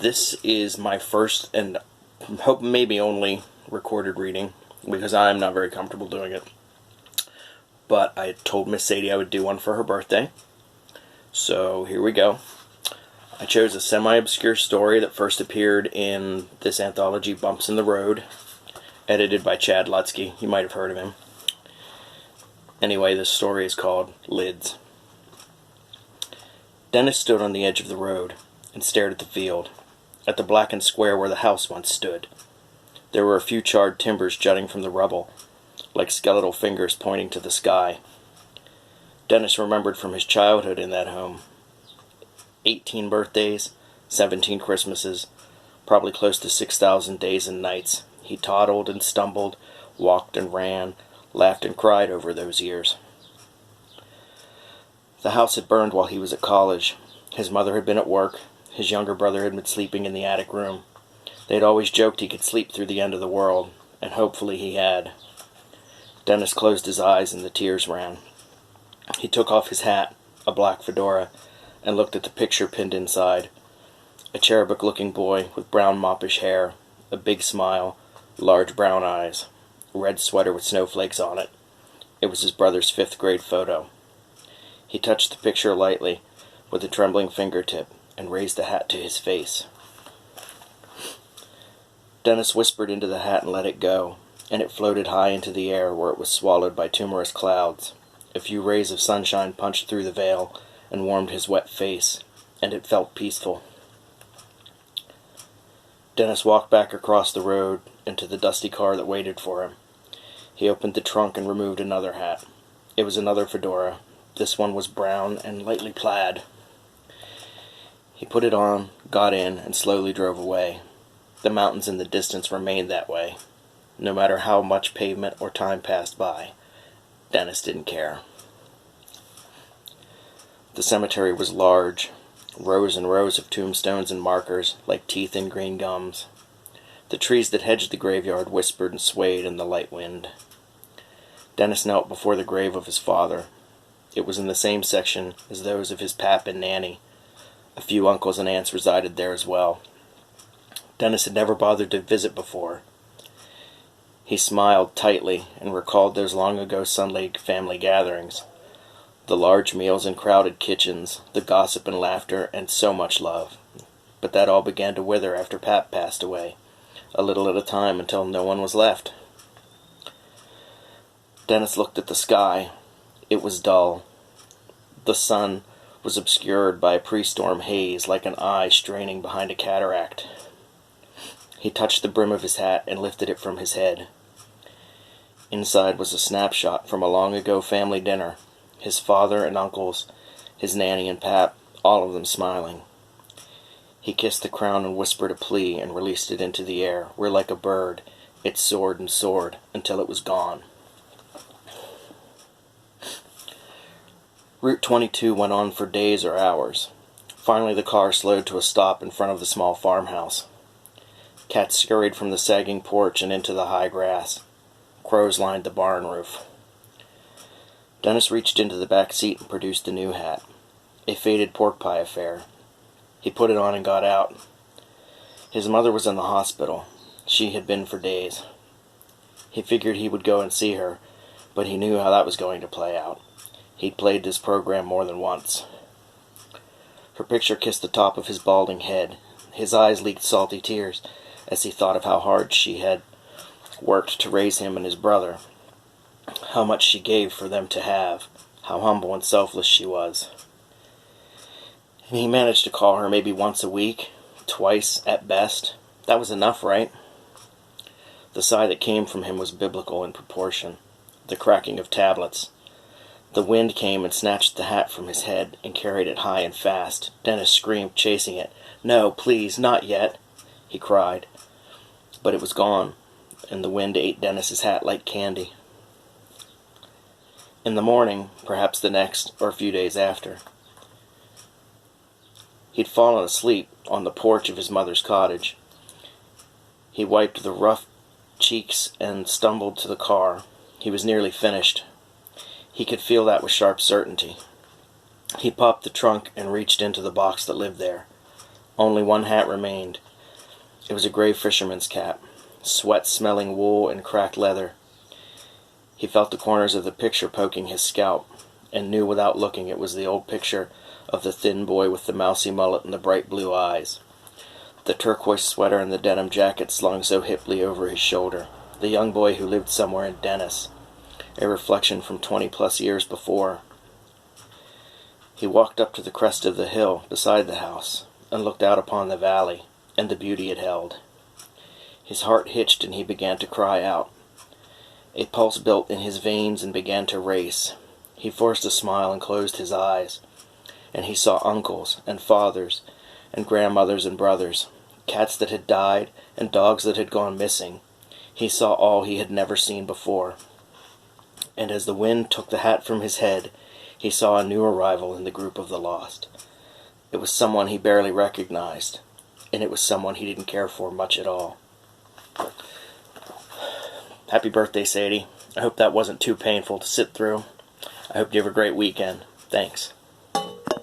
This is my first and hope maybe only recorded reading, because I'm not very comfortable doing it. But I told Miss Sadie I would do one for her birthday. So here we go. I chose a semi-obscure story that first appeared in this anthology, Bumps in the Road, edited by Chad Lutzke. You might have heard of him. Anyway, this story is called LIDS. Dennis stood on the edge of the road and stared at the field, at the blackened square where the house once stood. There were a few charred timbers jutting from the rubble, like skeletal fingers pointing to the sky. Dennis remembered from his childhood in that home 18 birthdays, 17 Christmases, probably close to 6,000 days and nights. He toddled and stumbled, walked and ran, laughed and cried over those years. The house had burned while he was at college. His mother had been at work. His younger brother had been sleeping in the attic room. They had always joked he could sleep through the end of the world, and hopefully he had. Dennis closed his eyes and the tears ran. He took off his hat, a black fedora, and looked at the picture pinned inside. A cherubic-looking boy with brown moppish hair, a big smile, large brown eyes, a red sweater with snowflakes on it. It was his brother's 5th grade photo. He touched the picture lightly with a trembling fingertip and raised the hat to his face. Dennis whispered into the hat and let it go, and it floated high into the air where it was swallowed by tumorous clouds. A few rays of sunshine punched through the veil and warmed his wet face, and it felt peaceful. Dennis walked back across the road into the dusty car that waited for him. He opened the trunk and removed another hat. It was another fedora. This one was brown and lightly plaid. He put it on, got in, and slowly drove away. The mountains in the distance remained that way. No matter how much pavement or time passed by, Dennis didn't care. The cemetery was large, rows and rows of tombstones and markers, like teeth in green gums. The trees that hedged the graveyard whispered and swayed in the light wind. Dennis knelt before the grave of his father. It was in the same section as those of his pap and nanny. A few uncles and aunts resided there as well. Dennis had never bothered to visit before. He smiled tightly and recalled those long-ago Sunday family gatherings. The large meals and crowded kitchens, the gossip and laughter, and so much love. But that all began to wither after Pap passed away, a little at a time until no one was left. Dennis looked at the sky. It was dull. The sun was obscured by a pre-storm haze like an eye straining behind a cataract. He touched the brim of his hat and lifted it from his head. Inside was a snapshot from a long-ago family dinner. His father and uncles, his nanny and Pap, all of them smiling. He kissed the crown and whispered a plea and released it into the air, where like a bird, it soared and soared until it was gone. Route 22 went on for days or hours. Finally the car slowed to a stop in front of the small farmhouse. Cats scurried from the sagging porch and into the high grass. Crows lined the barn roof. Dennis reached into the back seat and produced a new hat, a faded pork pie affair. He put it on and got out. His mother was in the hospital. She had been for days. He figured he would go and see her, but he knew how that was going to play out. He'd played this program more than once. Her picture kissed the top of his balding head. His eyes leaked salty tears as he thought of how hard she had worked to raise him and his brother, how much she gave for them to have, how humble and selfless she was. And he managed to call her maybe once a week, twice at best. That was enough, right? The sigh that came from him was biblical in proportion, the cracking of tablets. The wind came and snatched the hat from his head and carried it high and fast. Dennis screamed, chasing it. "No, please, not yet," he cried. But it was gone, and the wind ate Dennis's hat like candy. In the morning, perhaps the next, or a few days after, he'd fallen asleep on the porch of his mother's cottage. He wiped the rough cheeks and stumbled to the car. He was nearly finished. He could feel that with sharp certainty. He popped the trunk and reached into the box that lived there. Only one hat remained. It was a gray fisherman's cap, sweat-smelling wool and cracked leather. He felt the corners of the picture poking his scalp, and knew without looking it was the old picture of the thin boy with the mousy mullet and the bright blue eyes. The turquoise sweater and the denim jacket slung so hiply over his shoulder. The young boy who lived somewhere in Dennis, a reflection from 20-plus years before. He walked up to the crest of the hill beside the house, and looked out upon the valley, and the beauty it held. His heart hitched and he began to cry out. A pulse built in his veins and began to race. He forced a smile and closed his eyes, and he saw uncles and fathers and grandmothers and brothers, cats that had died and dogs that had gone missing. He saw all he had never seen before. And as the wind took the hat from his head, he saw a new arrival in the group of the lost. It was someone he barely recognized, and it was someone he didn't care for much at all. Happy birthday, Sadie. I hope that wasn't too painful to sit through. I hope you have a great weekend. Thanks.